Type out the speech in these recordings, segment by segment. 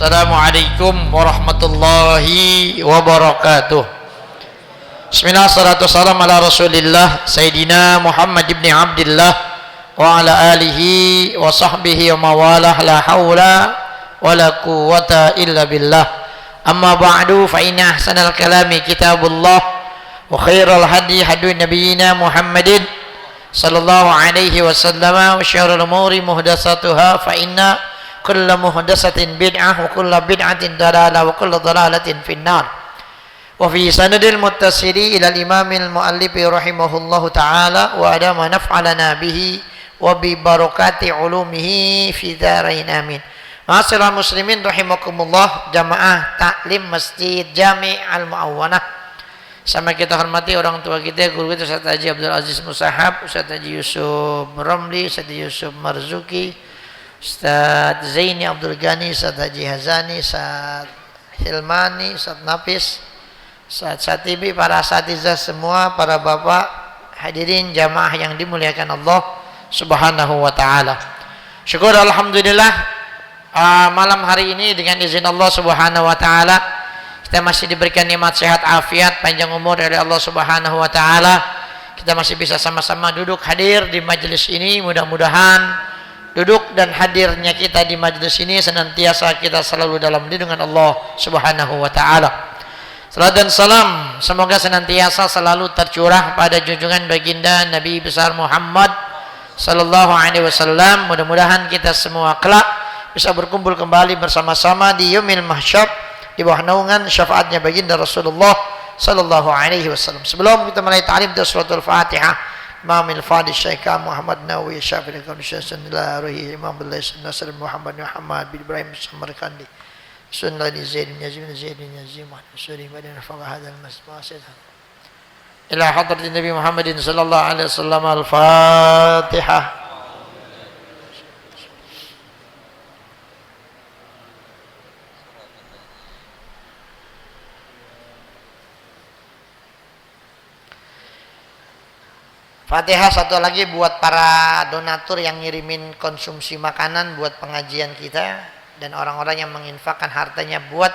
Assalamualaikum warahmatullahi wabarakatuh. Bismillah, salatu salam ala rasulillah Sayyidina Muhammad ibn Abdillah wa ala alihi wa sahbihi wa mawalah, la hawla wa la quwwata illa billah. Amma ba'du, fa inna ahsanal kalami kitabullah wa khairal hadi hadi nabiyina Muhammadin sallallahu alaihi wasallam, wa syarrul umuri muhdatsatuha, fa inna kulla muhdatsatin bid'ah wa kulla bid'atin dalalah wa kulla dalalatin finnar. Wa fi sanadil muttasili ila al-imamil muallifi rahimahullahu ta'ala wa adama naf'alana bihi wa bi barakati ulumihi fi dharain amin. Ma'asyiral muslimin rahimakumullah, jamaah taklim Masjid Jami' Al-Mu'awwanah. Sama kita hormati orang tua kita, guru kita Ustaz Haji Abdul Aziz Musahab, Ustaz Haji Yusuf Ramli, Ustaz Yusuf Marzuki, Ustaz Zaini Abdul Ghani, Ustaz Haji Hazani, Ustaz Hilmani, Ustaz Nafis, Ustaz Satibi, para asatizah semua, para bapak, hadirin jamaah yang dimuliakan Allah Subhanahu wa ta'ala. Syukur alhamdulillah, malam hari ini dengan izin Allah Subhanahu wa ta'ala kita masih diberikan nikmat sehat afiat panjang umur dari Allah Subhanahu wa ta'ala. Kita masih bisa sama-sama duduk hadir di majelis ini. Mudah-mudahan duduk dan hadirnya kita di majelis ini senantiasa kita selalu dalam lindungan Allah Subhanahu wa ta'ala. Salam dan salam semoga senantiasa selalu tercurah pada junjungan baginda Nabi besar Muhammad sallallahu alaihi wasallam. Mudah-mudahan kita semua kelak bisa berkumpul kembali bersama-sama di yaumil mahsyar di bawah naungan syafaatnya baginda Rasulullah sallallahu alaihi wasallam. Sebelum kita mulai ta'lim dari suratul Fatihah, Imamil Fadil Syekh Muhammad Nawawi Syafi'i Bismillahirrahmanirrahim. Imam Abdullah Nasir Muhammad bin Ibrahim Samarkandi Sunnah di Zaidin Yazim Suri Madinah Faqah hadal masjid ila hadratin Nabi Muhammadin sallallahu alaihi wasallam. Al-Fatihah. Fatihah satu lagi buat para donatur yang ngirimin konsumsi makanan buat pengajian kita dan orang-orang yang menginfakkan hartanya buat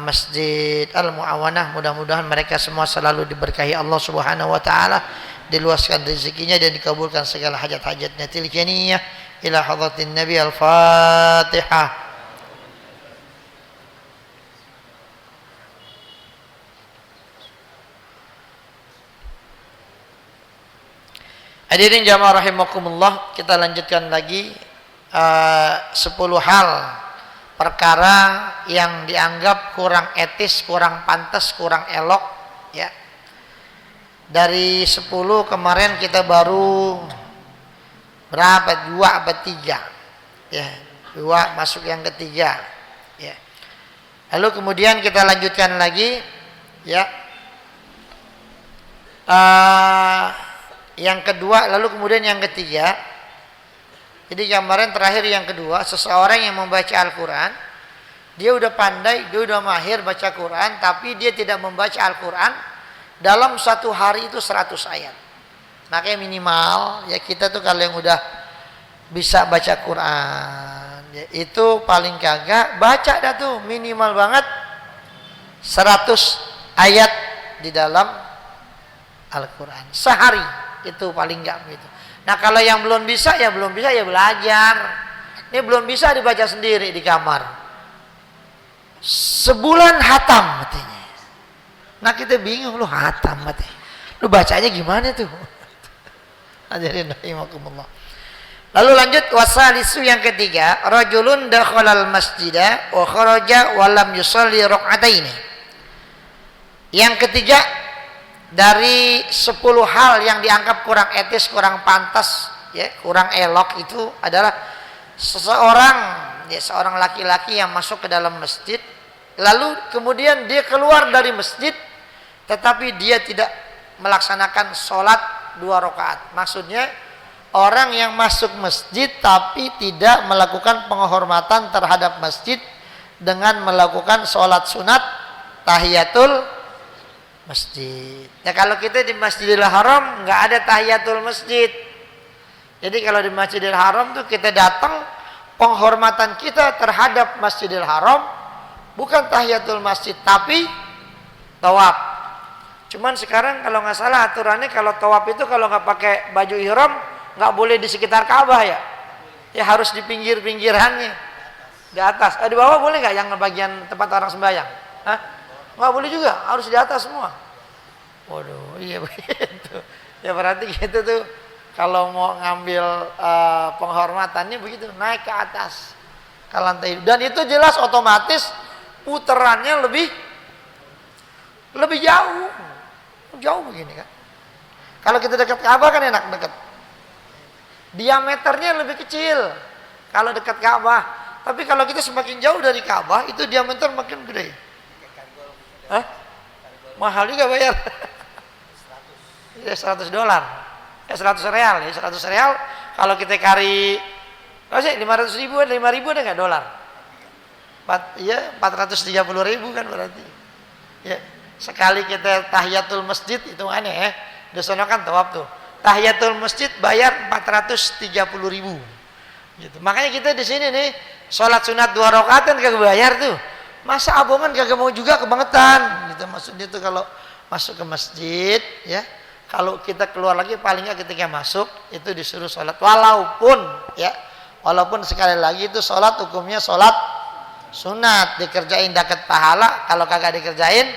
Masjid Al-Mu'awwanah. Mudah-mudahan mereka semua selalu diberkahi Allah Subhanahu wa ta'ala, diluaskan rezekinya dan dikabulkan segala hajat-hajatnya. Tilkaniyah ila hadratin Nabi. Al-Fatihah. Hadirin jamaah rahimakumullah, kita lanjutkan lagi 10 hal perkara yang dianggap kurang etis, kurang pantas, kurang elok ya. Dari 10 kemarin kita baru berapa? 2 apa 3 ya, 2 masuk yang ketiga ya. Lalu kemudian kita lanjutkan lagi ya, yang kedua, lalu kemudian yang ketiga. Jadi kemarin terakhir yang kedua, seseorang yang membaca Al-Quran, dia udah pandai, dia udah mahir baca Quran, tapi dia tidak membaca Al-Quran dalam satu hari itu 100 ayat. Makanya minimal ya kita tuh kalau yang udah bisa baca Quran ya, itu paling kagak baca dah tuh minimal banget 100 ayat di dalam Al-Quran sehari, itu paling enggak gitu. Nah kalau yang belum bisa ya belum bisa ya belajar. Ini belum bisa dibaca sendiri di kamar. Sebulan hatam katanya. Nah kita bingung, lu hatam katanya. Lu bacanya gimana tuh? Hadirin rahimakumullah. Lalu lanjut, wasalisu yang ketiga, rajulun dakhalal masjidah wa kharaja wa lam yusalli rak'ataini. Yang ketiga dari 10 hal yang dianggap kurang etis, kurang pantas, ya, kurang elok itu adalah seseorang, ya, seorang laki-laki yang masuk ke dalam masjid, lalu kemudian dia keluar dari masjid, tetapi dia tidak melaksanakan sholat 2 rakaat. Maksudnya orang yang masuk masjid tapi tidak melakukan penghormatan terhadap masjid dengan melakukan sholat sunat tahiyatul masjid. Ya kalau kita di Masjidil Haram nggak ada tahiyatul masjid. Jadi kalau di Masjidil Haram tuh kita datang penghormatan kita terhadap Masjidil Haram bukan tahiyatul masjid tapi tawaf. Cuman sekarang kalau nggak salah aturannya kalau tawaf itu kalau nggak pakai baju ihram nggak boleh di sekitar Ka'bah ya. Ya harus di pinggir-pinggirannya. Di atas. Di bawah boleh nggak yang bagian tempat orang sembahyang? Hah? Nggak boleh juga, harus di atas semua. Waduh, iya begitu. Ya berarti gitu tuh kalau mau ngambil penghormatannya begitu, naik ke atas ke lantai. Dan itu jelas otomatis putarannya lebih jauh begini kan. Kalau kita dekat Ka'bah kan enak dekat. Diameternya lebih kecil kalau dekat Ka'bah. Tapi kalau kita semakin jauh dari Ka'bah itu diameter makin gede. Hah? Mahal juga bayar. Ya $100. Ya 100 real ya, 100 real kalau kita kari apa sih 500 ribu, 5 ribu ada nggak dolar? 430 ribu kan berarti. Ya, sekali kita tahiyatul masjid itu aneh ya. Di sana kan tawaf tuh. Tahiyatul masjid bayar 430 ribu. Gitu. Makanya kita di sini nih sholat sunat 2 rakaat kan kagak bayar tuh. Masa abongan kagak mau juga kebangetan. Gitu maksudnya tuh kalau masuk ke masjid ya. Kalau kita keluar lagi paling nggak ketika masuk itu disuruh sholat walaupun sekali lagi itu sholat hukumnya sholat sunat dikerjain dapat pahala, kalau kagak dikerjain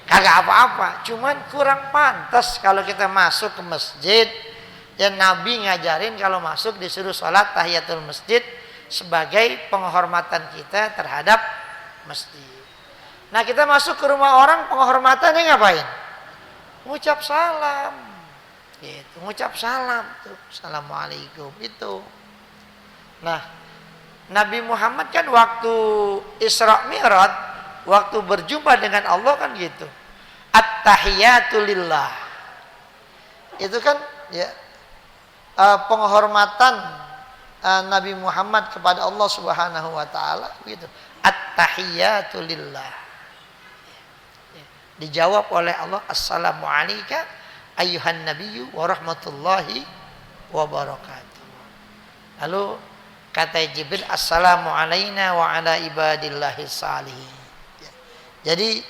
kagak apa-apa, cuman kurang pantas kalau kita masuk ke masjid ya. Nabi ngajarin kalau masuk disuruh sholat tahiyatul masjid sebagai penghormatan kita terhadap masjid. Nah kita masuk ke rumah orang penghormatannya ngapain? Ngucap salam gitu, ngucap salam tuh, assalamualaikum itu. Nah Nabi Muhammad kan waktu Isra Mi'raj, waktu berjumpa dengan Allah kan gitu, at-tahiyatu lillah, itu kan ya penghormatan Nabi Muhammad kepada Allah Subhanahu wa taala gitu, at-tahiyatu lillah. Dijawab oleh Allah, assalamu alayka ayyuhan nabiyyu wa rahmatullahi wa barakatuh. Lalu kata Jibril, assalamu alayna wa ala ibadillahi salihin. Jadi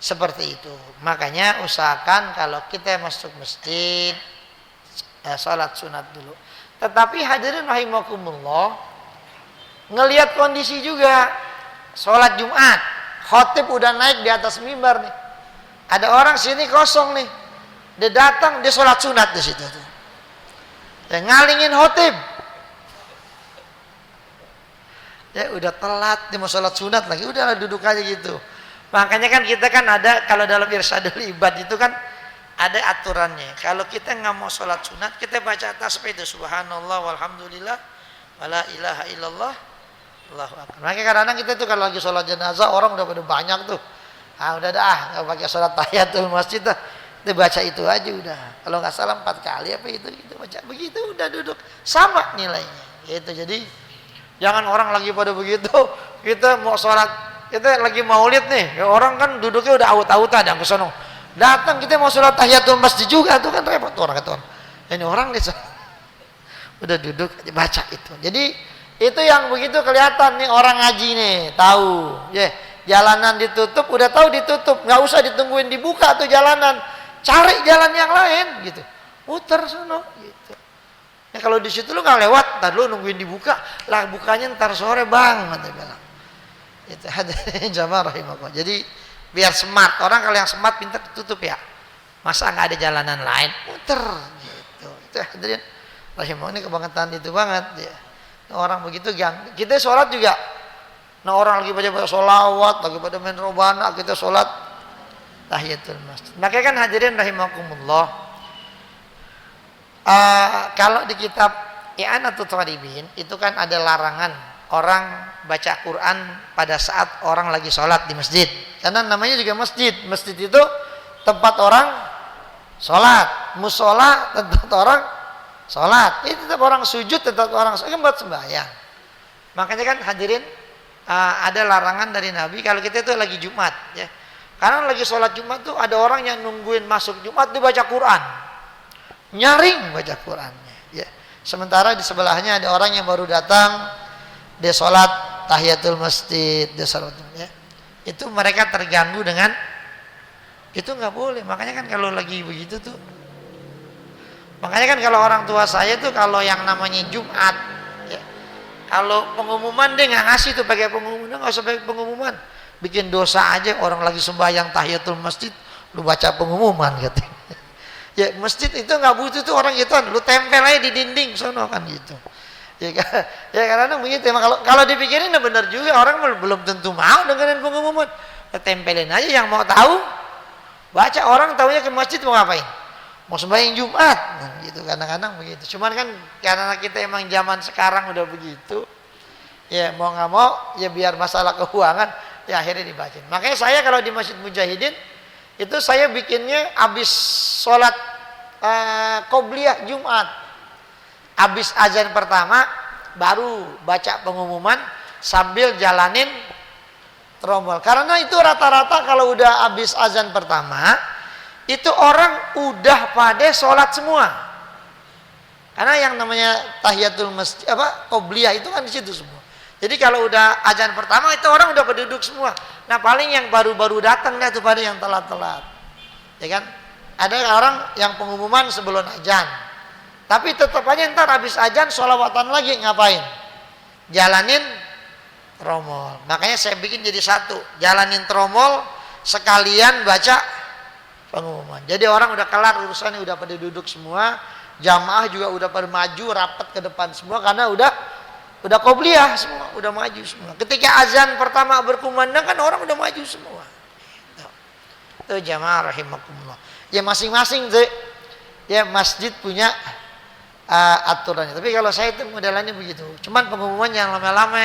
seperti itu. Makanya usahakan kalau kita masuk masjid salat sunat dulu. Tetapi hadirin rahimakumullah, ngelihat kondisi juga. Salat Jumat, khotib udah naik di atas mimbar nih. Ada orang sini kosong nih, dia datang, dia sholat sunat di situ tuh. Ya, ngalingin khotib. Ya udah telat, dia mau sholat sunat lagi, udahlah duduk aja gitu. Makanya kan kita kan ada kalau dalam irsyadul ibad itu kan ada aturannya. Kalau kita nggak mau sholat sunat, kita baca tasbih itu subhanallah walhamdulillah wala ilaha illallah Allahu akbar. Makanya kadang-kadang kita tuh kalau lagi sholat jenazah orang udah pada banyak tuh. Udah nggak pakai sholat tahiyatul masjid dah, kita baca itu aja udah. Kalau nggak salah 4 kali apa itu kita baca begitu udah duduk sama nilainya. Gitu. Jadi jangan orang lagi pada begitu kita mau sholat, kita lagi maulid nih, ya orang kan duduknya udah aut-autan yang kesono. Datang kita mau sholat tahiyatul masjid juga tuh kan repot tuh orang kata orang. Ini orang nih udah duduk baca itu. Jadi itu yang begitu kelihatan nih orang ngaji nih tahu ya. Jalanan ditutup, udah tahu ditutup, nggak usah ditungguin dibuka tuh jalanan, cari jalan yang lain gitu, muter sono gitu. Ya kalau di situ lu nggak lewat, ntar lu nungguin dibuka, lah bukanya ntar sore bang, nanti bilang. Itu hadirin jamaah rahimakumullah. Jadi biar smart, orang kalau yang smart pintar ditutup ya, masa nggak ada jalanan lain, muter gitu. Itu hadirin rahimahullah, ini kebangetan itu banget ya. Orang begitu kita sholat juga. Nah orang lagi baca sholawat, lagi pada main robana, kita sholat tahiyatul masjid. Makanya kan hadirin rahimakumullah, kalau di kitab I'anatul Talibin itu kan ada larangan orang baca Quran pada saat orang lagi sholat di masjid. Karena namanya juga masjid. Masjid itu tempat orang sholat, musola tempat orang sholat. Itu tempat orang sujud, tempat orang sholat, buat sembahyang. Makanya kan hadirin, ada larangan dari Nabi kalau kita itu lagi Jumat ya. Karena lagi sholat Jumat tuh ada orang yang nungguin masuk Jumat dia baca Quran, nyaring baca Qurannya ya. Sementara di sebelahnya ada orang yang baru datang dia sholat tahiyatul masjid, dia sholat, ya. Itu mereka terganggu dengan itu, nggak boleh. Makanya kan kalau lagi begitu tuh, makanya kan kalau orang tua saya tuh kalau yang namanya Jumat, ya, kalau pengumuman dia nggak ngasih tuh pakai pengumuman, nggak usah pakai pengumuman, bikin dosa aja. Orang lagi sembahyang tahiyatul masjid, lu baca pengumuman gitu. Ya masjid itu nggak butuh tuh orang gituan, lu tempel aja di dinding sono kan gitu. Ya karena begitu. Kalau dipikirin benar juga, orang belum tentu mau dengerin pengumuman. Tempelin aja yang mau tahu, baca. Orang tahunya ke masjid mau ngapain? Mau sembahyang Jumat, nah, gitu. Kadang-kadang begitu. Cuman kan karena kita emang zaman sekarang udah begitu, ya mau nggak mau, ya biar masalah keuangan, ya akhirnya dibacain. Makanya saya kalau di Masjid Mujahidin itu saya bikinnya habis sholat qobliyah Jumat, habis azan pertama baru baca pengumuman sambil jalanin tromol. Karena itu rata-rata kalau udah habis azan pertama itu orang udah pada sholat semua. Karena yang namanya tahiyatul masjid qobliyah itu kan di situ semua. Jadi kalau udah azan pertama itu orang udah pada duduk semua. Nah paling yang baru-baru datang dah tuh pada yang telat-telat. Ya kan? Ada orang yang pengumuman sebelum azan. Tapi tetap aja ntar habis azan sholawatan lagi ngapain? Jalanin tromol. Makanya saya bikin jadi satu, jalanin tromol sekalian baca pengumuman. Jadi orang udah kelar urusannya, udah pada duduk semua, jamaah juga udah pada maju rapat ke depan semua karena udah qobliyah semua, udah maju semua. Ketika azan pertama berkumandang kan orang udah maju semua. Itu jamaah rahimakumullah. Ya masing-masing tuh, ya masjid punya aturannya. Tapi kalau saya itu modelannya begitu. Cuman pengumuman yang lama-lama.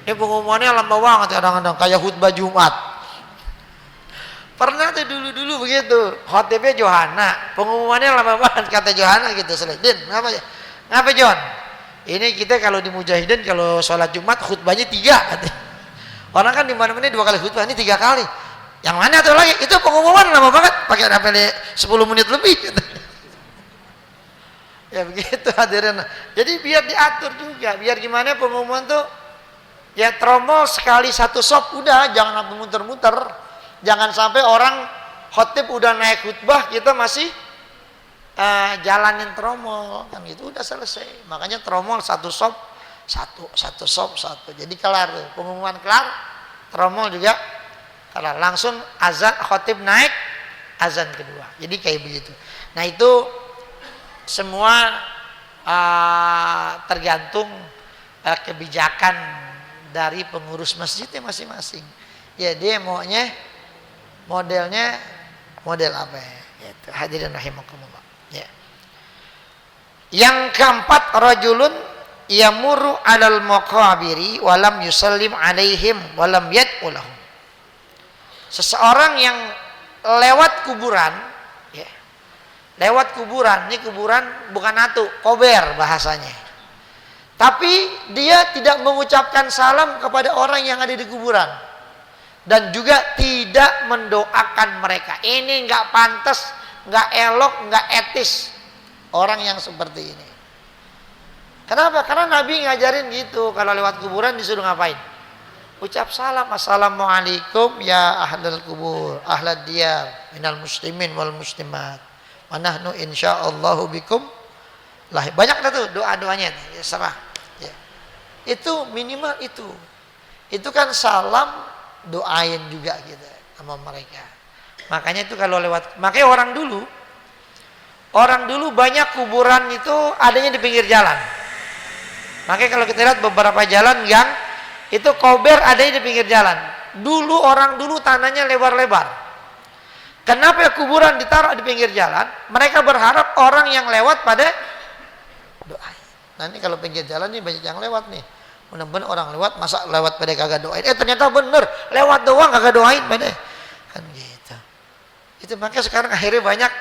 Ini pengumumannya lama banget kadang-kadang kayak khutbah Jumat. Pernah tuh dulu begitu. Khotibnya Johana, pengumumannya lama banget kata Johana gitu. Din, ngapa John? Ini kita kalau di Mujahidin kalau sholat Jumat khutbahnya 3 katanya. Orang kan di mana-mana 2 kali khutbah, ini 3 kali. Yang mana tuh lagi? Itu pengumuman lama banget, pakai sampai 10 menit lebih katanya. Ya begitu hadirin. Jadi biar diatur juga, biar gimana pengumuman tuh ya tromol sekali satu sop udah, jangan sampai muter-muter. Jangan sampai orang khotib udah naik khutbah kita masih jalanin tromol kan gitu, udah selesai. Makanya tromol satu sop satu. Jadi kelar tuh. Pengumuman kelar, tromol juga kelar. Langsung azan khotib naik, azan kedua. Jadi kayak begitu. Nah itu semua tergantung kebijakan dari pengurus masjidnya masing-masing. Ya dia maunya modelnya model apa ya? Gitu. Hadirin rahimakumullah. Ya. Yang keempat, rajulun yamurru 'alal maqabiri wa lam yusallim 'alaihim wa lam yad'u lahum. Seseorang yang lewat kuburan, ya. Lewat kuburan, ini kuburan bukan atu, kober bahasanya. Tapi dia tidak mengucapkan salam kepada orang yang ada di kuburan. Dan juga tidak mendoakan mereka. Ini enggak pantas, enggak elok, enggak etis orang yang seperti ini. Kenapa? Karena Nabi ngajarin gitu, kalau lewat kuburan disuruh ngapain? Ucap salam, assalamualaikum ya ahlal kubur, ahlad diyar, minal muslimin wal muslimat. Wa nahnu insyaallahu bikum lah. Banyak dah tuh doa-doanya, ya serah. Ya. Itu minimal itu. Itu kan salam, doain juga gitu sama mereka. Makanya itu kalau lewat, makanya orang dulu banyak kuburan itu adanya di pinggir jalan. Makanya kalau kita lihat beberapa jalan yang itu kober adanya di pinggir jalan. Dulu orang dulu tanahnya lebar-lebar. Kenapa kuburan ditaruh di pinggir jalan? Mereka berharap orang yang lewat pada doain. Nah ini kalau pinggir jalan nih banyak yang lewat nih. Benar-benar orang lewat, masa lewat pada kagak doain? Ternyata bener, lewat doang kagak doain pada. Kan gitu. Itu makanya sekarang akhirnya banyak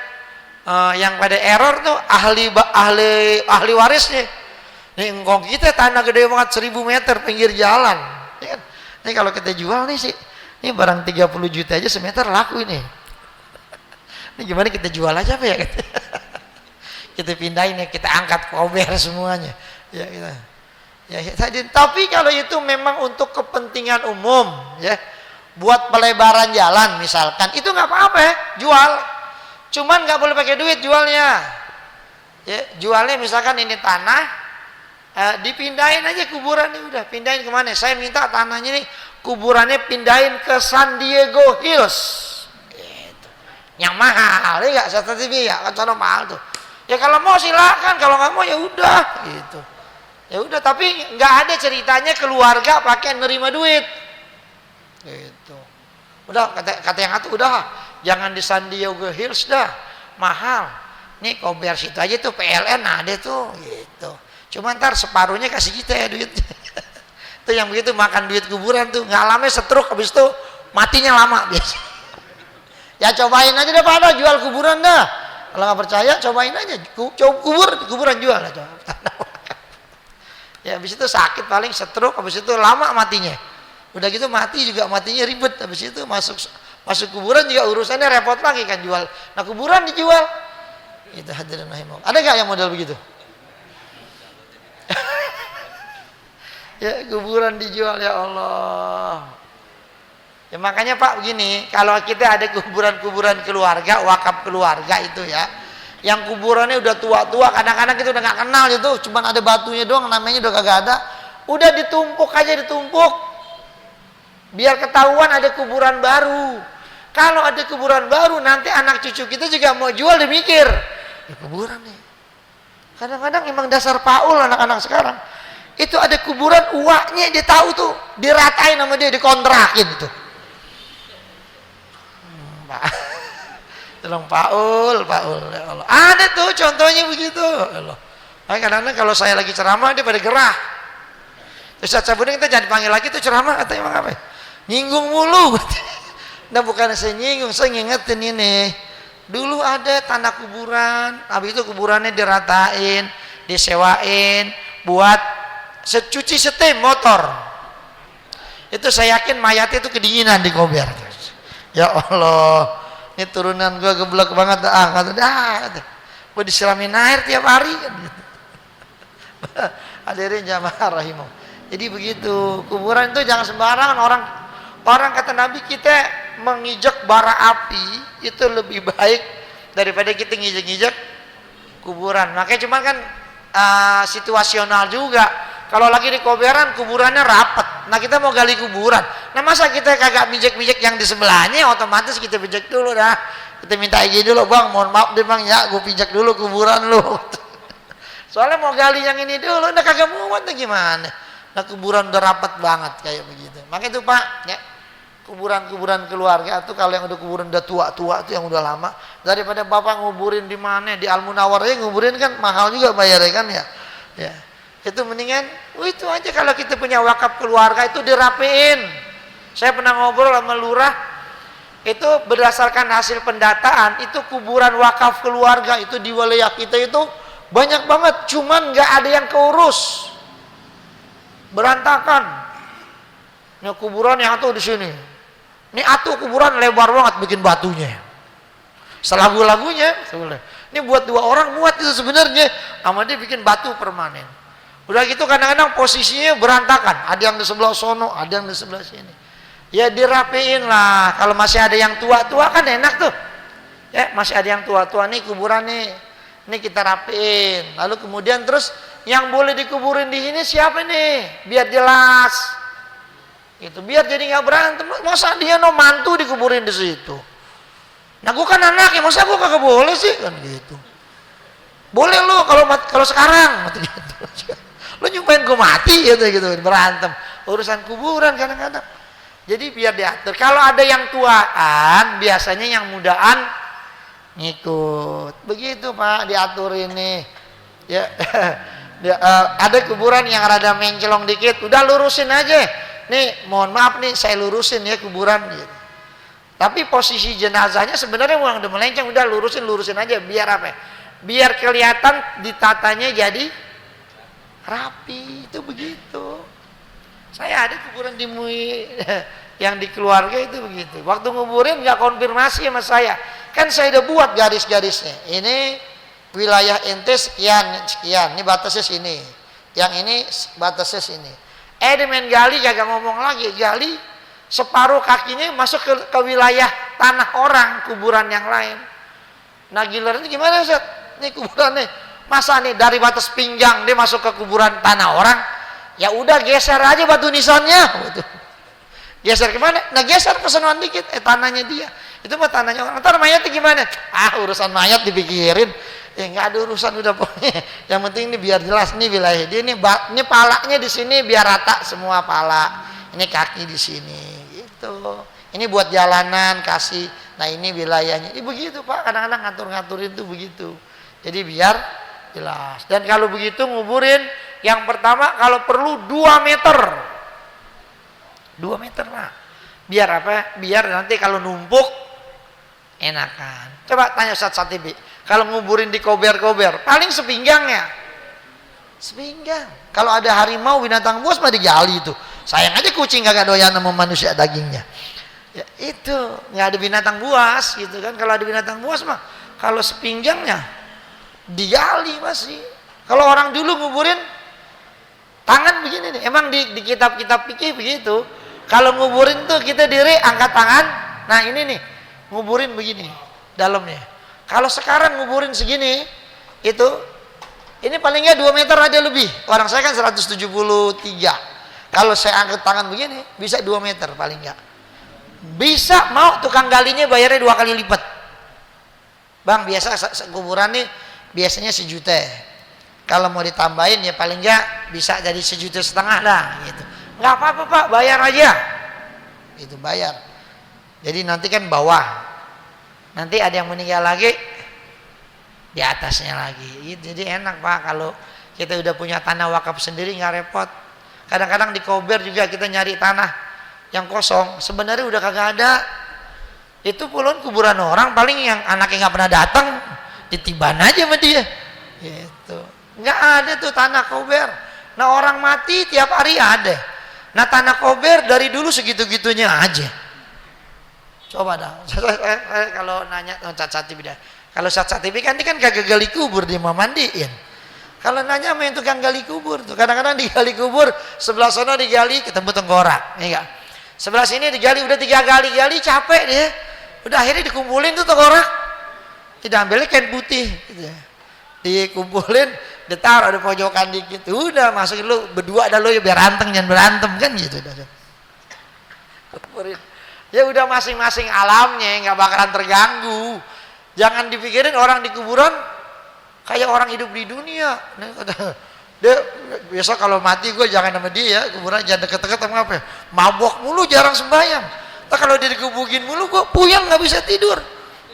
yang pada error tuh ahli warisnya. Nih engkong kita tanah gede banget 1000 meter pinggir jalan. Ya kan? Ini kalau kita jual nih sih, ini barang 30 juta aja semeter laku ini. Ini gimana kita jual aja apa ya? Kita pindahin ya, kita angkat kober semuanya. Ya kita. Ya, tadi. Tapi kalau itu memang untuk kepentingan umum, ya, buat pelebaran jalan misalkan, itu nggak apa-apa ya, jual. Cuman nggak boleh pakai duit jualnya. Ya, jualnya misalkan ini tanah, dipindahin aja kuburannya, udah pindahin kemana? Saya minta tanahnya nih, kuburannya pindahin ke San Diego Hills. Gitu. Yang mahal, ya nggak? Satu TV ya, kan sana mahal tuh. Ya kalau mau silakan, kalau nggak mau ya udah, gitu. Ya udah, tapi nggak ada ceritanya keluarga pakai nerima duit, gitu. Udah kata yang itu udah, jangan di San Diego Hills dah, mahal. Nih Kober situ aja tuh PLN ada tuh, gitu. Cuma ntar separuhnya kasih kita ya duitnya. Itu yang begitu makan duit kuburan tuh, ngalamnya stroke, habis itu matinya lama biasa. Ya cobain aja deh pada jual kuburan dah. Kalau nggak percaya cobain aja, kuburan jual lah coba. Ya habis itu sakit paling stroke, habis itu lama matinya. Udah gitu mati juga matinya ribet, habis itu masuk kuburan juga urusannya repot lagi kan jual. Nah kuburan dijual. Itu hadirin rahimahullah. Ada nggak yang model begitu? Ya kuburan dijual, ya Allah. Ya makanya Pak begini, kalau kita ada kuburan-kuburan keluarga, wakaf keluarga itu ya, yang kuburannya udah tua-tua, kadang-kadang kita udah nggak kenal itu, cuman ada batunya doang, namanya udah kagak ada, udah ditumpuk aja, ditumpuk, biar ketahuan ada kuburan baru. Kalau ada kuburan baru, nanti anak cucu kita juga mau jual, dia mikir, ya kuburan nih. Kadang-kadang emang dasar paul anak-anak sekarang, itu ada kuburan uaknya dia tahu tuh, diratain sama dia, dikontrakin itu. Tolong Paul, ya Allah. Ada tuh contohnya begitu. Allah. Kadang-kadang kalau saya lagi ceramah dia pada gerah. Ustaz Sabudin kita jangan dipanggil lagi tuh ceramah, katanya emang apa? Nyinggung mulu. Nah bukan saya nyinggung, saya ngingetin ini. Dulu ada tanah kuburan, habis itu kuburannya diratain, disewain buat cuci setim motor. Itu saya yakin mayatnya itu kedinginan di Kober. Ya Allah. Ini turunan gua geblek banget kata gua disiramin air tiap hari kan gitu. Hadirin jamaah rahimah. Jadi begitu, kuburan itu jangan sembarangan. Orang kata Nabi, kita menginjak bara api itu lebih baik daripada kita nginjek-nginjek kuburan. Makanya cuman kan situasional juga. Kalau lagi di Koberan kuburannya rapat, nah kita mau gali kuburan, nah masa kita kagak mijek-mijek yang di sebelahnya, otomatis kita pijak dulu dah, kita minta izin dulu, bang mohon maaf deh bang ya, gue pijak dulu kuburan lu. Soalnya mau gali yang ini dulu, udah kagak muat gimana. Nah kuburan udah rapat banget kayak begitu. Makanya itu Pak, ya, kuburan-kuburan keluarga itu kalau yang udah kuburan udah tua-tua itu yang udah lama, daripada bapak nguburin di mana, di Al Munawwar aja nguburin kan mahal juga bayarnya kan ya. Ya. Itu mendingan itu aja, kalau kita punya wakaf keluarga itu dirapiin. Saya pernah ngobrol sama lurah, itu berdasarkan hasil pendataan, itu kuburan wakaf keluarga itu di wilayah kita itu banyak banget, cuman nggak ada yang keurus, berantakan. Ini kuburan yang tuh di sini, ini atuh kuburan lebar banget bikin batunya, selagu-lagunya ini buat 2 orang muat itu sebenarnya, sama dia bikin batu permanen. Udah gitu kadang-kadang posisinya berantakan, ada yang di sebelah sono, ada yang di sebelah sini. Ya dirapiin lah, kalau masih ada yang tua-tua kan enak tuh. Ya masih ada yang tua-tua nih kuburan nih, ini kita rapiin. Lalu kemudian terus yang boleh dikuburin di sini siapa nih? Biar jelas. Itu biar jadi nggak berantem. Masa dia no mantu dikuburin di situ? Nah gua kan anaknya, masa gua kagak boleh sih kan gitu. Boleh lo kalau sekarang gitu. Lo nyumpain gue mati gitu berantem urusan kuburan kadang-kadang. Jadi biar diatur. Kalau ada yang tuaan, biasanya yang mudaan ngikut. Begitu Pak, diatur ini. Ya, ada kuburan yang rada mencelong dikit, udah lurusin aja. Nih, mohon maaf nih, saya lurusin ya kuburan. Gitu. Tapi posisi jenazahnya sebenarnya udah melenceng, udah lurusin aja. Biar apa? Biar kelihatan ditatanya jadi rapi, itu begitu. Saya ada kuburan di yang di keluarga itu begitu. Waktu nguburin nggak konfirmasi sama saya, kan saya udah buat garis-garisnya. Ini wilayah ente sekian, ini batasnya sini. Yang ini batasnya sini. Dia main gali kagak ngomong lagi, gali separuh kakinya masuk ke wilayah tanah orang, kuburan yang lain. Nah giliran ini gimana Ustaz? Ini kuburannya masa nih dari batas pinggang dia masuk ke kuburan tanah orang? Ya udah geser aja batu nisannya. Geser kemana? Nah geser ke sonoan dikit, tanahnya dia. Itu mah tanahnya orang. Ntar mayatnya gimana? Urusan mayat dipikirin. Ya nggak ada urusan udah pokoknya. Yang penting ini biar jelas nih wilayah dia ini palanya di sini biar rata semua pala. Ini kaki di sini gitu. Ini buat jalanan kasih. Nah ini wilayahnya. Begitu Pak, kadang-kadang ngatur-ngaturin tuh begitu. Jadi biar jelas. Dan kalau begitu nguburin yang pertama kalau perlu 2 meter. 2 meter Pak. Biar apa? Biar nanti kalau numpuk enakan. Coba tanya Ustaz Satibi. Kalau nguburin di kober-kober, paling sepinggang ya. Sepinggang. Kalau ada harimau binatang buas mah digali itu. Sayang aja kucing kagak doyan sama manusia dagingnya. Ya itu, nggak ada binatang buas gitu kan. Kalau ada binatang buas mah kalau sepinggangnya digali masih. Kalau orang dulu nguburin tangan begini nih. Emang di kitab-kitab fikih begitu. Kalau nguburin tuh kita diri angkat tangan. Nah ini nih, nguburin begini dalamnya. Kalau sekarang nguburin segini, itu ini palingnya 2 meter ada lebih. Orang saya kan 173. Kalau saya angkat tangan begini, bisa 2 meter paling enggak. Bisa mau tukang galinya bayarnya 2 kali lipat. Bang, biasa kuburan nih biasanya 1 juta. Kalau mau ditambahin ya paling enggak bisa jadi 1,5 juta lah gitu. Enggak apa-apa Pak, bayar aja. Itu bayar. Jadi nanti kan bawah. Nanti ada yang meninggal lagi di atasnya lagi. Jadi enak Pak kalau kita udah punya tanah wakaf sendiri nggak repot. Kadang-kadang di kober juga kita nyari tanah yang kosong. Sebenarnya udah kagak ada. Itu pulun kuburan orang paling yang anaknya nggak pernah datang ditiban aja sama dia. Gitu. Nggak ada tuh tanah kober. Nah orang mati tiap hari ada. Nah tanah kober dari dulu segitu-gitunya aja. Coba dah, kalau nanya Ustaz Satibi dah. Kalau Ustaz Satibi kan dia kan kagak gali kubur, dia mau mandiin. Kalau nanya sama yang tukang gali kubur tuh, kadang-kadang digali kubur sebelah sana digali ketemu tengkorak, ya enggak? Sebelah sini digali udah 3 kali gali capek dia. Udah akhirnya dikumpulin tuh tengkorak. Diambilnya kain putih gitu. Dikumpulin, ditaruh di pojokan dikit. Udah masukin lu berdua dah lu ya biar anteng jangan berantem kan gitu dah. Kumpulin. Ya udah masing-masing alamnya nggak bakalan terganggu. Jangan dipikirin orang di kuburan kayak orang hidup di dunia. Dia biasa kalau mati gue jangan sama dia ya, kuburan jangan deket-deket sama apa? Mabok mulu, jarang sembahyang. Nah kalau dia dikebukin mulu gue puyeng nggak bisa tidur.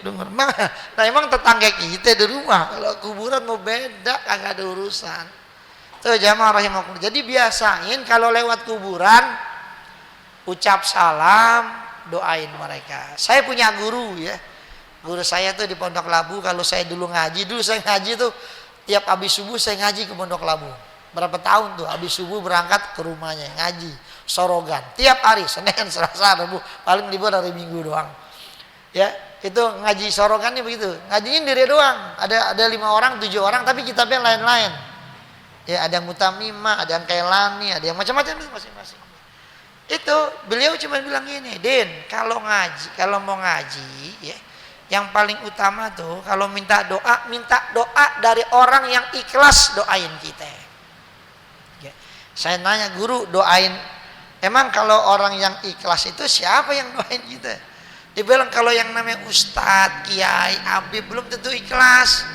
Nah emang tetangga kita di rumah kalau kuburan mau beda kagak ada urusan. Tuh jamaah rahimakumullah. Jadi biasain kalau lewat kuburan ucap salam, doain mereka. Saya punya guru ya. Guru saya tuh di Pondok Labu. Kalau saya dulu ngaji tuh tiap habis subuh saya ngaji ke Pondok Labu. Berapa tahun tuh habis subuh berangkat ke rumahnya ngaji sorogan. Tiap hari Senin, Selasa, Rabu, paling libur hari Minggu doang. Ya, itu ngaji sorogannya begitu. Ngajiin diri doang. Ada 5 orang, 7 orang tapi kitabnya lain-lain. Ya, ada yang Mutamimah, ada yang Kailani, ada yang macam-macam itu masing-masing. Itu beliau cuma bilang gini, Din, kalau mau ngaji ya, yang paling utama tuh kalau minta doa dari orang yang ikhlas doain kita. Ya. Saya nanya guru doain, emang kalau orang yang ikhlas itu siapa yang doain kita? Dia bilang kalau yang namanya ustadz, kiai, habib belum tentu ikhlas.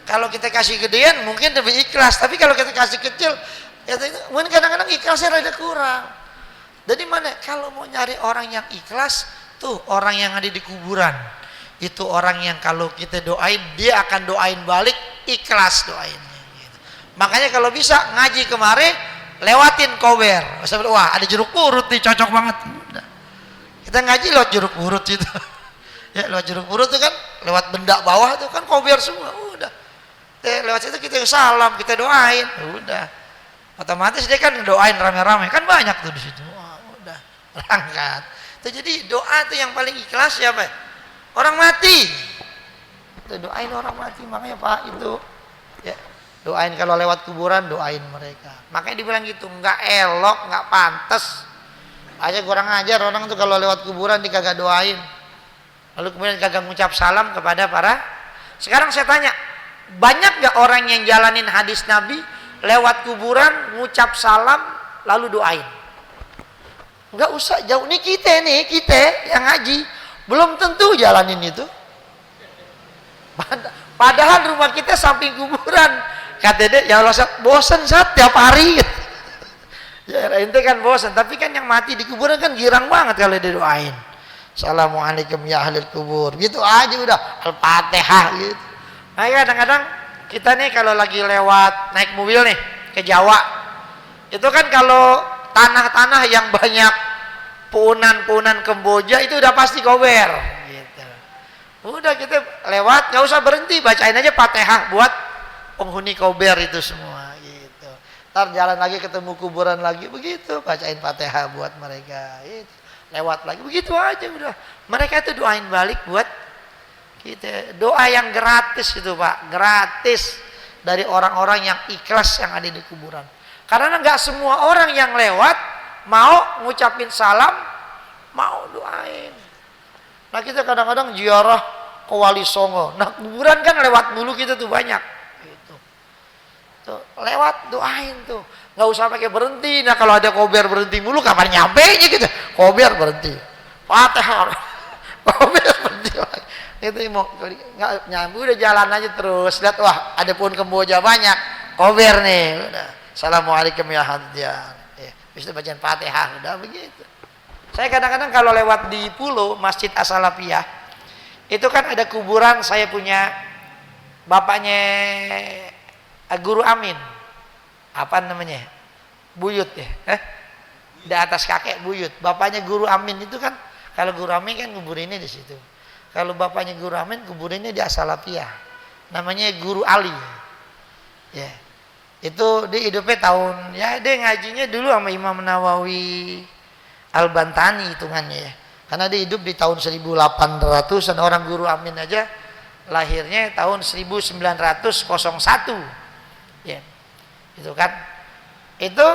Kalau kita kasih gedean mungkin lebih ikhlas, tapi kalau kita kasih kecil, ya mungkin kadang-kadang ikhlasnya rada kurang. Jadi mana kalau mau nyari orang yang ikhlas tuh orang yang ada di kuburan itu orang yang kalau kita doain dia akan doain balik ikhlas doainnya gitu. Makanya kalau bisa ngaji kemarin lewatin kober. Wah ada jeruk purut nih cocok banget. Udah. Kita ngaji lewat jeruk purut itu. Ya lewat jeruk purut itu kan lewat benda bawah itu kan kober semua. Udah. Lewat situ kita salam kita doain. Udah. Otomatis dia kan doain rame-rame kan banyak tuh di situ. Berangkat. Jadi doa itu yang paling ikhlas siapa? Orang mati. Itu doain orang mati makanya Pak itu ya Doain kalau lewat kuburan, doain mereka. Makanya dibilang gitu, nggak elok, nggak pantas. Aja kurang ajar orang tuh kalau lewat kuburan dikagak doain. Lalu kemudian kagak ngucap salam kepada para. Sekarang saya tanya, banyak gak orang yang jalanin hadis Nabi lewat kuburan ngucap salam lalu doain? Nggak usah jauh. Nih kita yang ngaji belum tentu jalanin itu. Padahal rumah kita samping kuburan. Kata dia, ya Allah bosan saat tiap hari. Ya ente kan bosan, tapi kan yang mati di kuburan kan girang banget kalau didoain. Assalamualaikum ya ahlul kubur. Gitu aja udah Al-Fatihah gitu. Nah kadang-kadang kita nih kalau lagi lewat naik mobil nih ke Jawa, itu kan kalau tanah-tanah yang banyak puunan-puunan Kamboja itu udah pasti gober gitu. Udah kita lewat nggak usah berhenti, bacain aja Fatihah buat penghuni gober itu semua gitu. Ntar jalan lagi ketemu kuburan lagi begitu, bacain Fatihah buat mereka gitu. Lewat lagi begitu aja udah. Mereka itu doain balik buat kita. Doa yang gratis itu Pak, gratis dari orang-orang yang ikhlas yang ada di kuburan. Karena nggak semua orang yang lewat mau ngucapin salam, mau doain. Nah kita kadang-kadang ziarah ke Wali Songo. Nah kuburan kan lewat dulu kita tuh banyak. Gitu. Tuh, lewat doain tuh. Nggak usah pakai berhenti. Nah kalau ada kober berhenti mulu kapan nyampe nya gitu. Kober berhenti. Fatihah. Kober berhenti. Itu mau nggak nyampe udah jalan aja terus. Lihat wah ada pohon Kamboja banyak. Kober nih. Udah. Assalamualaikum ya hadiah. Bisa bacaan Fatihah udah begitu. Saya kadang-kadang kalau lewat di Pulau Masjid As-Salafiyah itu kan ada kuburan saya punya bapaknya Guru Amin. Apa namanya? Buyut ya. Di atas kakek Buyut. Bapaknya Guru Amin itu kan kalau Guru Amin kan kuburinnya di situ. Kalau bapaknya Guru Amin kuburinnya di As-Salafiyah. Namanya Guru Ali. Ya. Itu dia hidupnya tahun ya dia ngajinya dulu sama Imam Nawawi Al-Bantani hitungannya ya. Karena dia hidup di tahun 1800-an. Orang Guru Amin aja lahirnya tahun 1901. Ya. Itu kan. Itu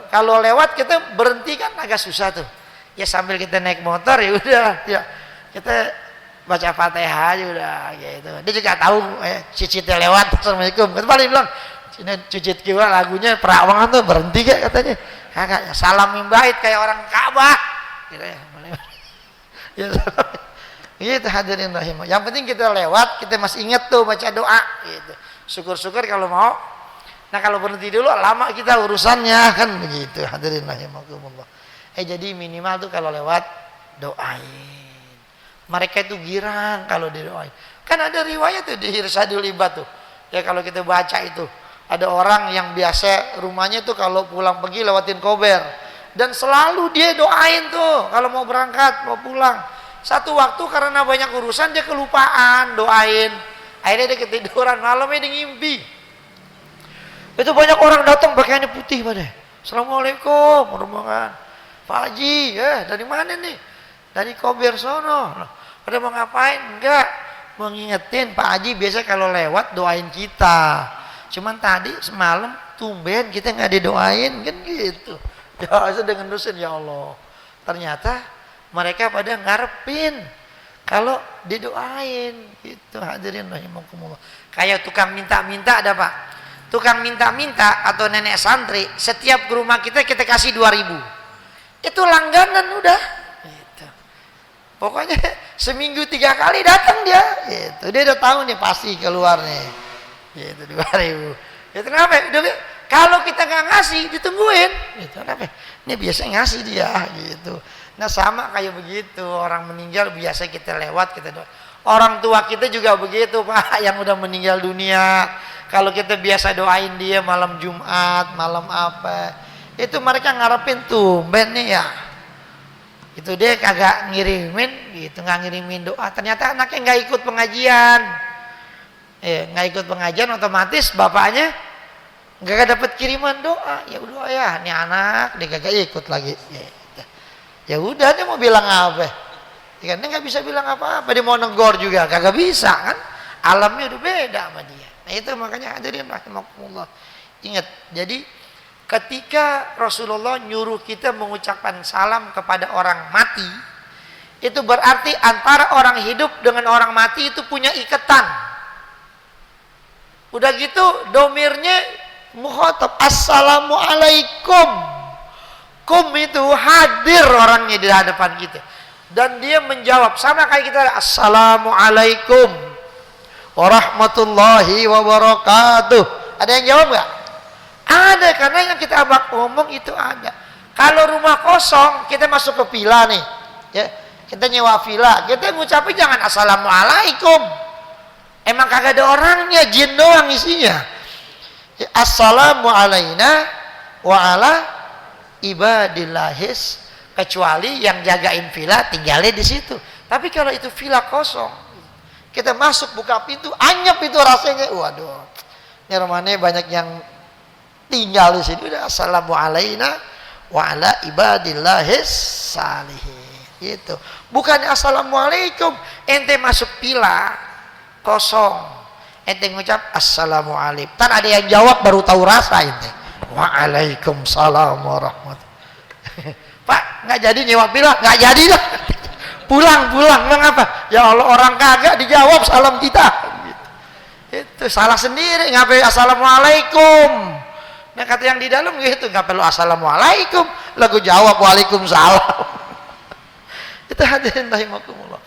kalau lewat kita berhenti kan agak susah tuh. Ya sambil kita naik motor ya udah ya. Kita baca Fatihah aja udah gitu. Dia juga tahu cicitnya lewat. Assalamualaikum. Kembali bilang ini cicit kiwa lagunya perawangan tuh berhenti gak katanya. Kakak salam yang baik kayak orang Ka'bah gitu ya. Ya gitu hadirin rahimah. Yang penting kita lewat kita masih ingat tuh baca doa gitu. Syukur-syukur kalau mau. Nah kalau berhenti dulu lama kita urusannya kan begitu hadirin rahimakumullah. Jadi minimal tuh kalau lewat doain. Mereka itu girang kalau didoain. Kan ada riwayat tuh di Irsadul Ibad tuh. Ya kalau kita baca itu ada orang yang biasa rumahnya tuh kalau pulang pergi lewatin kober dan selalu dia doain tuh kalau mau berangkat mau pulang. Satu waktu karena banyak urusan dia kelupaan doain, akhirnya dia ketiduran, malamnya dia ngimpi. Itu banyak orang datang pakaiannya putih pada. Assalamualaikum warahmatullahi wabarakatuh. Pak Haji, dari mana nih? Dari kober sono. Pada mau ngapain? Enggak, mau ngingetin Pak Haji biasa kalau lewat doain kita. Cuman tadi semalam tumben kita nggak didoain kan gitu. Ya dengan dosen ya Allah. Ternyata mereka pada ngarepin kalau didoain gitu hadirin rahimakumullah. Kayak tukang minta-minta ada Pak. Tukang minta-minta atau nenek santri setiap ke rumah kita kasih 2.000. Itu langganan udah. Gitu. Pokoknya seminggu 3 kali datang dia. Gitu. Dia udah tahu nih pasti keluar nih. Gitu 2.000. Ya kenapa? Kalau kita nggak ngasih ditungguin. Gitu kenapa? Ini biasa ngasih dia gitu. Nah sama kayak begitu orang meninggal biasa kita lewat kita doa. Orang tua kita juga begitu Pak yang udah meninggal dunia. Kalau kita biasa doain dia malam Jumat, malam apa, itu mereka ngarepin tuh ben nih ya. Itu dia kagak ngirimin gitu, nggak ngirimin doa. Ternyata anaknya nggak ikut pengajian. Nggak ikut pengajian otomatis bapaknya nggak dapat kiriman doa. Ya udah ya, ini anak dia kagak ikut lagi. Ya udah dia mau bilang apa? Dia nggak bisa bilang apa-apa. Dia mau negor juga kagak bisa kan? Alamnya udah beda sama dia. Nah itu makanya hadirin rahimakumullah. Ingat, jadi ketika Rasulullah nyuruh kita mengucapkan salam kepada orang mati, itu berarti antara orang hidup dengan orang mati itu punya ikatan. Udah gitu domirnya mukhatab, assalamualaikum. Kum itu hadir orangnya di hadapan kita. Dan dia menjawab sama kayak kita, assalamualaikum warahmatullahi wabarakatuh. Ada yang jawab nggak? Ada, karena yang kita ngomong itu ada. Kalau rumah kosong, kita masuk ke villa nih, ya, kita nyewa villa, kita ngucapin jangan assalamualaikum. Emang kagak ada orangnya, jin doang isinya. Ya, assalamualaikum wa ala ibadillahis, kecuali yang jagain villa tinggalnya di situ. Tapi kalau itu villa kosong, kita masuk buka pintu, anyep itu rasanya, waduh, ini rumahnya banyak yang tinggal di sini. Udah assalamualaikum wa ala ibadillahis salihin. Gitu. Bukan assalamualaikum, ente masuk villa kosong, ente ngucap assalamualaikum. Ntar ada yang jawab baru tahu rasa ente. Waalaikumsalam warahmatullahi. Pak, nggak jadi nyewa villa, nggak jadi dah. Pulang, mengapa? Ya Allah, orang kagak dijawab salam kita. Gitu. Itu salah sendiri, ngapain assalamualaikum. Nah kata yang di dalam gitu, nggak perlu assalamualaikum, lagu jawab waalaikumsalam. Itu hadirin rahimakumullah.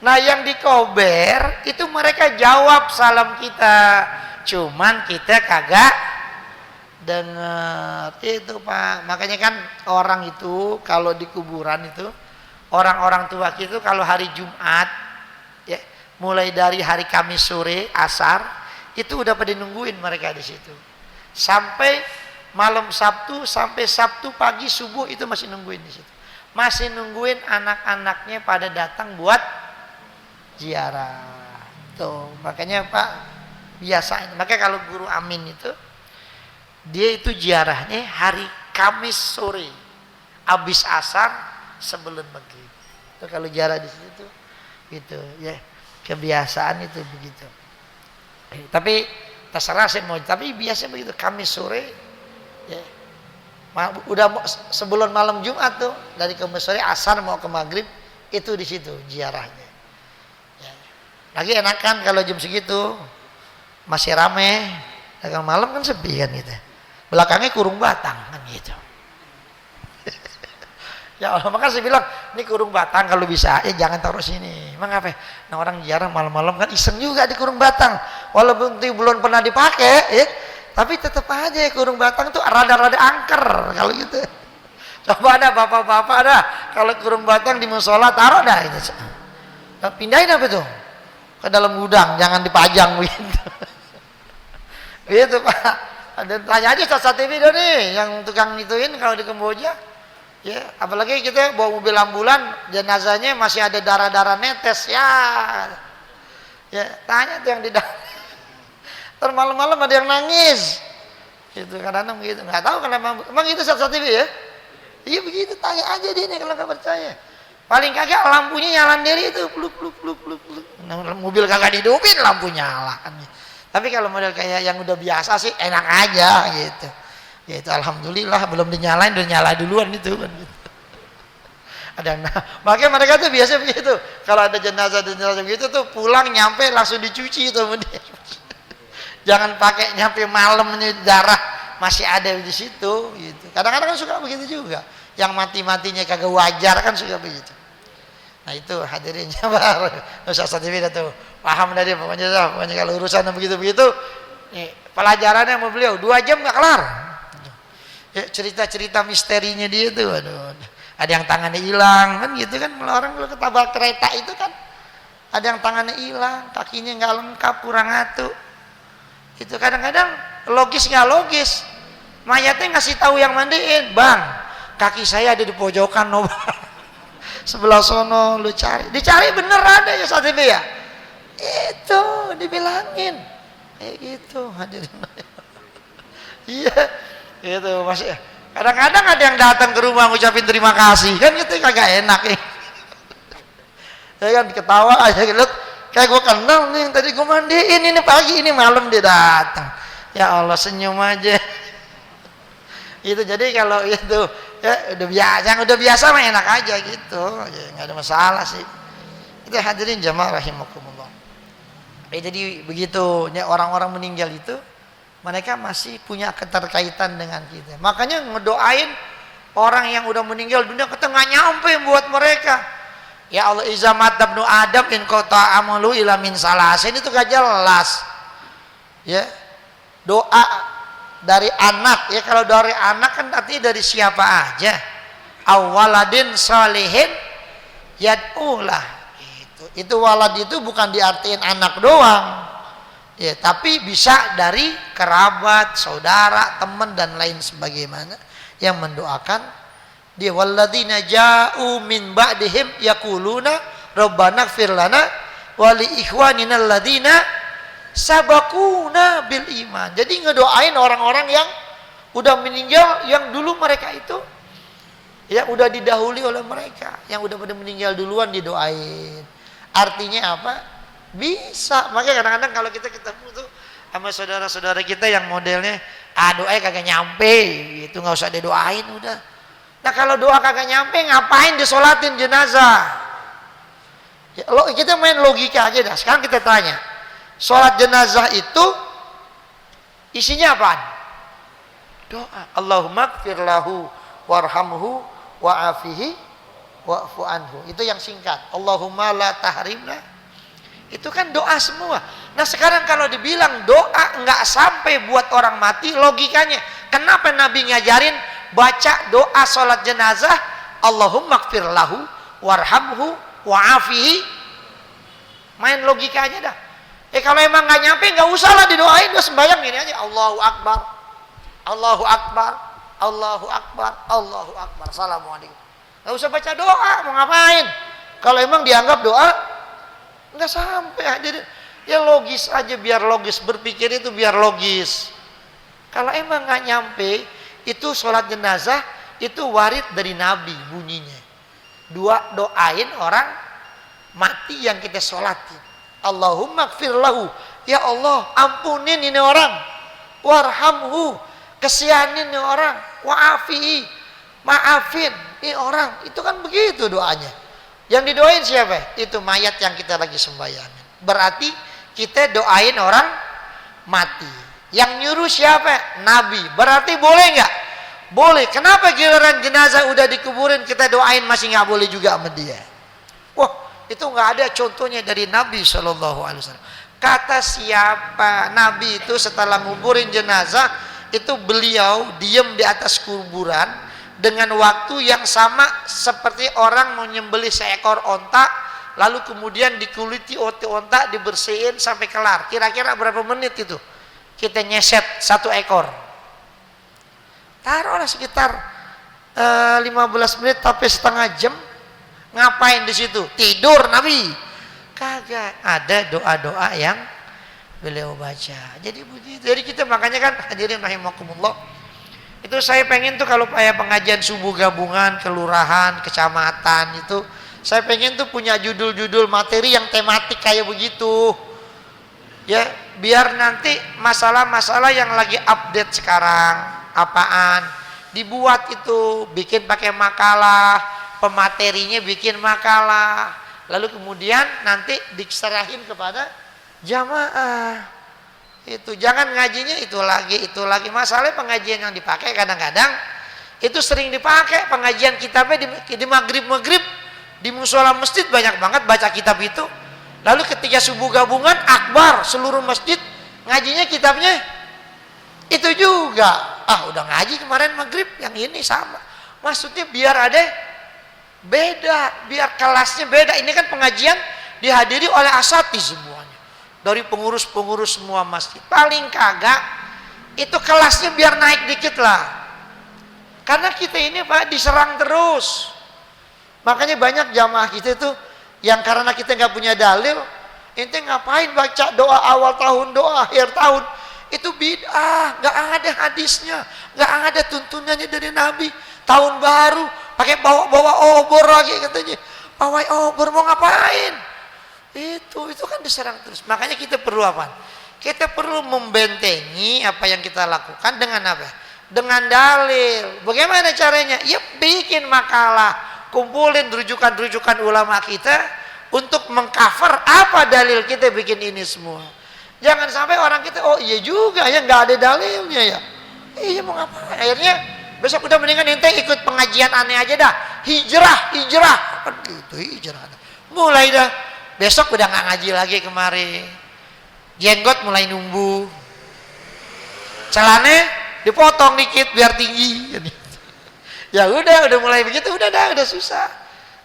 Nah yang di Kober itu mereka jawab salam kita, cuman kita kagak dengar itu Pak. Makanya kan orang itu kalau di kuburan itu, orang-orang tua kita kalau hari Jumat ya, mulai dari hari Kamis sore asar itu udah pada nungguin mereka di situ sampai malam Sabtu, sampai Sabtu pagi subuh itu masih nungguin di situ, masih nungguin anak-anaknya pada datang buat ziarah tuh. Makanya Pak biasa, makanya kalau guru Amin itu dia itu ziarahnya hari Kamis sore habis asar sebelum maghrib. Itu kalau ziarah di situ gitu ya, kebiasaan itu begitu. Tapi terserah saya mau, tapi biasa begitu Kamis sore ya. Udah sebelum malam Jumat tuh, dari Kamis sore asar mau ke maghrib itu di situ ziarahnya. Ya. Lagi enakan kalau jam segitu masih rame, kalau malam kan sepi kan gitu. Belakangnya kurung batang kan gitu. Ya Allah, makanya saya bilang ini kurung batang kalau bisa jangan taruh sini. Emang apa? Nah orang jarang malam-malam kan iseng juga di kurung batang, walaupun itu belum pernah dipakai ya, tapi tetap aja kurung batang tuh rada-rada angker kalau gitu. Coba ada bapak-bapak ada kalau kurung batang di musola taruh dah itu. Pindahin apa tuh? Ke dalam gudang, jangan dipajang begitu. Gitu Pak. Ada tanya aja Ustaz TV nih yang tukang ituin kalau di Kamboja. Ya, apalagi kita bawa mobil ambulan, jenazahnya masih ada darah-darah netes ya. Ya, tanya tuh yang di dalam. Ntar malam-malam ada yang nangis. Gitu kadang-kadang begitu. Enggak tahu kenapa. Emang itu Ustaz TV ya? Iya begitu, tanya aja dia nih kalau enggak percaya. Paling kagak lampunya nyala sendiri itu, pluk. Nah, mobil kagak dihidupin lampu nyala kan. Tapi kalau model kayak yang udah biasa sih enak aja gitu. Ya itu alhamdulillah belum dinyalain udah nyala duluan itu kan gitu. Ada yang makanya mereka tuh biasa begitu. Kalau ada jenazah begitu tuh pulang nyampe langsung dicuci itu dia. Jangan pakai nyampe malamnya darah masih ada di situ gitu. Kadang-kadang kan suka begitu juga. Yang mati-matinya kagak wajar kan suka begitu. Nah itu hadirinnya baru Ustaz TV tuh paham dari pokoknya kalau urusan begitu-begitu nih, pelajarannya sama beliau 2 jam nggak kelar ya, cerita-cerita misterinya dia tuh aduh, ada yang tangannya hilang kan gitu kan, orang kalau ketabrak kereta itu kan ada yang tangannya hilang, kakinya nggak lengkap, kurang atu itu kadang-kadang logis nggak logis, mayatnya ngasih tahu yang mandiin, bang kaki saya ada di pojokan no sebelah sono lu cari, dicari bener ada ya saat itu ya, itu dibilangin kayak gitu hadirin. Iya itu masih kadang-kadang ada yang datang ke rumah ngucapin terima kasih kan gitu, kagak enak ya. Ya kan ketawa aja gitu, Kayak gue kenal nih yang tadi gue mandiin, ini pagi, ini malam dia datang. Ya Allah, senyum aja. Itu jadi kalau itu ya udah biasa mah enak aja gitu. Ya, nggak ada masalah sih. Itu hadirin jamaah rahimakumullah. Jadi begitu ya, orang-orang meninggal itu mereka masih punya keterkaitan dengan kita. Makanya ngedoain orang yang udah meninggal dunia kata nggak nyampe buat mereka. Ya Allah, iza mata ibnu Adam in qata amalu ila min salasin, itu gak jelas. Ya. Doa dari anak, ya kalau dari anak kan artinya dari siapa aja. Awaladin salihin yad'ulah. Itu walad itu bukan diartiin anak doang. Ya, tapi bisa dari kerabat, saudara, teman dan lain sebagaimana yang mendoakan dia. Walladzina ja'u min ba'dihim yaquluna rabbana ighfir lana wa li ikhwanina alladzina sabaquna bil iman. Jadi ngedoain orang-orang yang udah meninggal, yang dulu mereka itu yang udah didahului oleh mereka, yang udah pada meninggal duluan didoain. Artinya apa? Bisa. Makanya kadang-kadang kalau kita ketemu tuh sama saudara-saudara kita yang modelnya doanya kagak nyampe gitu, nggak usah didoain udah. Nah kalau doa kagak nyampe ngapain disolatin jenazah? Ya, kita main logika aja dah. Sekarang kita tanya, sholat jenazah itu isinya apaan? Doa. Allahumma ighfir lahu warhamhu wa'afihi wa'fu anhu. Itu yang singkat. Allahumma la tahrimna. Itu kan doa semua. Nah sekarang kalau dibilang doa nggak sampai buat orang mati, logikanya kenapa Nabi ngajarin baca doa sholat jenazah Allahumma ighfir lahu warhamhu wa'afihi? Main logika aja dah. Kalau emang nggak nyampe nggak usah lah didoain, udah sembahyang gini aja, Allahu Akbar, Allahu Akbar, Allahu Akbar, Allahu Akbar, Assalamualaikum. Nggak usah baca doa, mau ngapain? Kalau emang dianggap doa nggak sampai aja, ya logis aja, biar logis, berpikir itu biar logis. Kalau emang nggak nyampe, itu sholat jenazah itu warid dari Nabi bunyinya. Doain orang mati yang kita sholatin. Allahumma ighfir lahu, ya Allah ampunin ini orang, warhamhu, kesianin ini orang, wa'afihi, maafin ini orang. Itu kan begitu doanya. Yang didoain siapa? Itu mayat yang kita lagi sembahyang. Berarti kita doain orang mati. Yang nyuruh siapa? Nabi. Berarti boleh nggak? Boleh. Kenapa giliran jenazah udah dikuburin kita doain masih nggak boleh juga sama dia? Wah, itu nggak ada contohnya dari Nabi SAW. Kata siapa? Nabi itu setelah nguburin jenazah itu beliau diem di atas kuburan dengan waktu yang sama seperti orang menyembelih seekor onta, lalu kemudian dikuliti onta, dibersihin sampai kelar. Kira-kira berapa menit itu kita nyeset satu ekor? Taruhlah sekitar 15 menit tapi setengah jam. Ngapain di situ? Tidur Nabi? Kagak. Ada doa-doa yang beliau baca. Jadi kita makanya kan hadirin rahimakumullah, itu saya pengen tuh kalau kayak pengajian subuh gabungan kelurahan, kecamatan itu, saya pengen tuh punya judul-judul materi yang tematik kayak begitu. Ya, biar nanti masalah-masalah yang lagi update sekarang apaan dibuat itu, bikin pakai makalah, pematerinya bikin makalah, lalu kemudian nanti diserahin kepada jamaah. Itu jangan ngajinya itu lagi. Masalahnya pengajian yang dipakai kadang-kadang itu sering dipakai pengajian kitabnya di maghrib di musola masjid banyak banget baca kitab itu. Lalu ketika subuh gabungan akbar seluruh masjid ngajinya kitabnya itu juga. Udah ngaji kemarin maghrib, yang ini sama. Maksudnya biar ada beda, biar kelasnya beda. Ini kan pengajian dihadiri oleh asati semuanya, dari pengurus-pengurus semua masjid. Paling kagak itu kelasnya biar naik dikit lah, karena kita ini Pak diserang terus. Makanya banyak jamaah kita itu yang karena kita nggak punya dalil, ente ngapain baca doa awal tahun, doa akhir tahun? Itu bid'ah, nggak ada hadisnya, nggak ada tuntunannya dari Nabi. Tahun baru pakai bawa obor lagi katanya, bawa obor mau ngapain? Itu kan diserang terus. Makanya kita perlu apa? Kita perlu membentengi apa yang kita lakukan dengan apa? Dengan dalil. Bagaimana caranya? Ya bikin makalah, kumpulin rujukan-rujukan ulama kita untuk mengcover apa dalil kita bikin ini semua. Jangan sampai orang kita, oh iya juga ya, nggak ada dalilnya ya. Iya mau ngapain? Akhirnya besok udah mendingan ente ikut pengajian aneh aja dah. Hijrah. Kan gitu hijrah. Mulai dah. Besok udah nggak ngaji lagi kemarin. Jenggot mulai numbuh. Celana dipotong dikit biar tinggi. Ya udah mulai begitu, udah susah.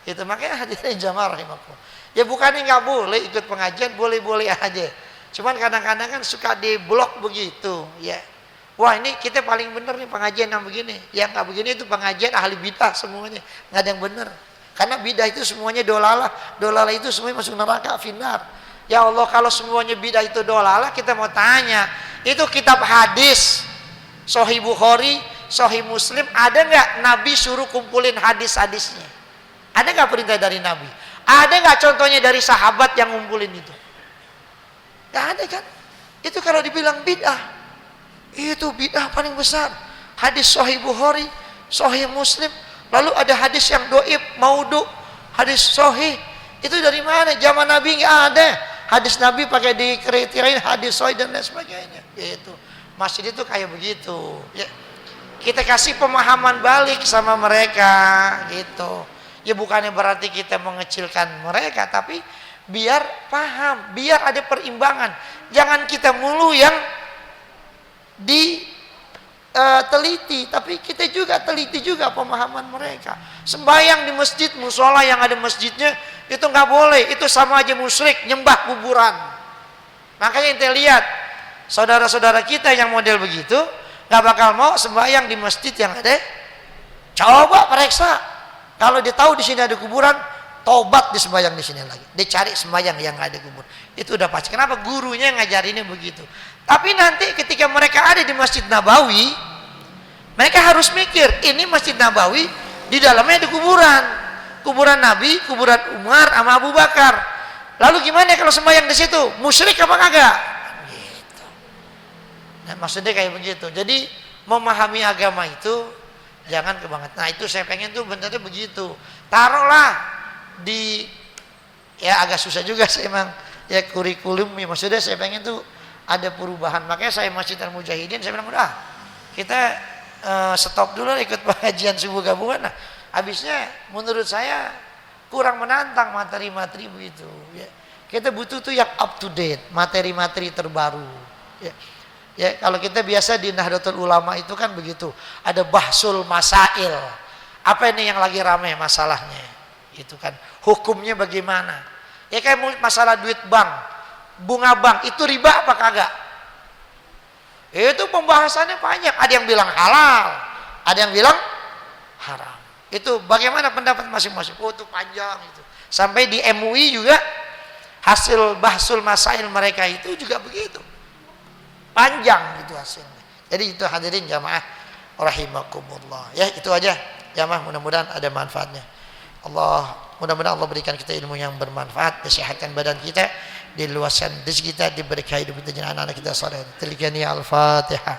Itu makanya hadirin jamaah rahimakumullah. Ya bukannya nggak boleh ikut pengajian, boleh aja. Cuman kadang-kadang kan suka diblok begitu, ya. Wah ini kita paling bener nih pengajian yang begini. Yang nggak begini itu pengajian ahli bidah semuanya, nggak ada yang bener. Karena bidah itu semuanya dolalah itu semuanya masuk neraka finnar. Ya Allah kalau semuanya bidah itu dolalah, kita mau tanya, itu kitab hadis, Sahih Bukhari, Sahih Muslim, ada nggak Nabi suruh kumpulin hadis-hadisnya? Ada nggak perintah dari Nabi? Ada nggak contohnya dari sahabat yang ngumpulin itu? Nggak ada kan? Itu kalau dibilang bid'ah, itu bid'ah paling besar. Hadis Sahih Bukhari, Sahih Muslim, lalu ada hadis yang doib, maudhu, hadis Sahih. Itu dari mana? Zaman Nabi nggak ada. Hadis Nabi pakai dikritirain hadis Sahih dan lain sebagainya. Itu masjid itu kayak begitu. Ya. Kita kasih pemahaman balik sama mereka, gitu. Ya bukannya berarti kita mengecilkan mereka, tapi biar paham, biar ada perimbangan. Jangan kita mulu yang teliti, tapi kita juga teliti juga pemahaman mereka. Sembahyang di masjid, musola yang ada masjidnya itu nggak boleh, itu sama aja musyrik, nyembah kuburan. Makanya kita lihat saudara-saudara kita yang model begitu nggak bakal mau sembahyang di masjid yang ada. Coba periksa, kalau dia tahu di sini ada kuburan, tobat di sembahyang di sini lagi. Dia cari sembahyang yang nggak ada kubur. Itu udah pasti. Kenapa? Gurunya ngajarinnya begitu. Tapi nanti ketika mereka ada di Masjid Nabawi, mereka harus mikir, ini Masjid Nabawi di dalamnya ada kuburan. Kuburan Nabi, kuburan Umar sama Abu Bakar. Lalu gimana kalau sembahyang di situ? Musyrik apa kagak? Gitu. Nah, maksudnya kayak begitu. Jadi memahami agama itu jangan kebangetan. Nah, itu saya pengen tuh benarnya begitu. Taruhlah di, ya agak susah juga sih emang ya kurikulum ya, maksudnya saya pengen tuh ada perubahan. Makanya saya Masjid Al-Mujahidin saya bilang udah kita stop dulu ikut pengajian subuh gabungan. Nah, habisnya menurut saya kurang menantang materi-materi begitu ya. Kita butuh tuh yang up to date, materi-materi terbaru ya. Ya kalau kita biasa di Nahdlatul Ulama itu kan begitu, ada bahsul masail. Apa ini yang lagi ramai masalahnya? Itu kan hukumnya bagaimana? Ya kayak masalah duit bank, bunga bank itu riba apa kagak? Itu pembahasannya panjang. Ada yang bilang halal, ada yang bilang haram. Itu bagaimana pendapat masing-masing? Oh itu panjang itu. Sampai di MUI juga hasil bahsul masail mereka itu juga begitu. Panjang itu hasilnya. Jadi itu hadirin jamaah rahimakumullah. Ya itu aja jamaah, mudah-mudahan ada manfaatnya. Mudah-mudahan Allah berikan kita ilmu yang bermanfaat, kesehatan badan kita, diluaskan rezeki kita, diberi hidup kita dan anak-anak kita saleh. Tilkani al-Fatihah.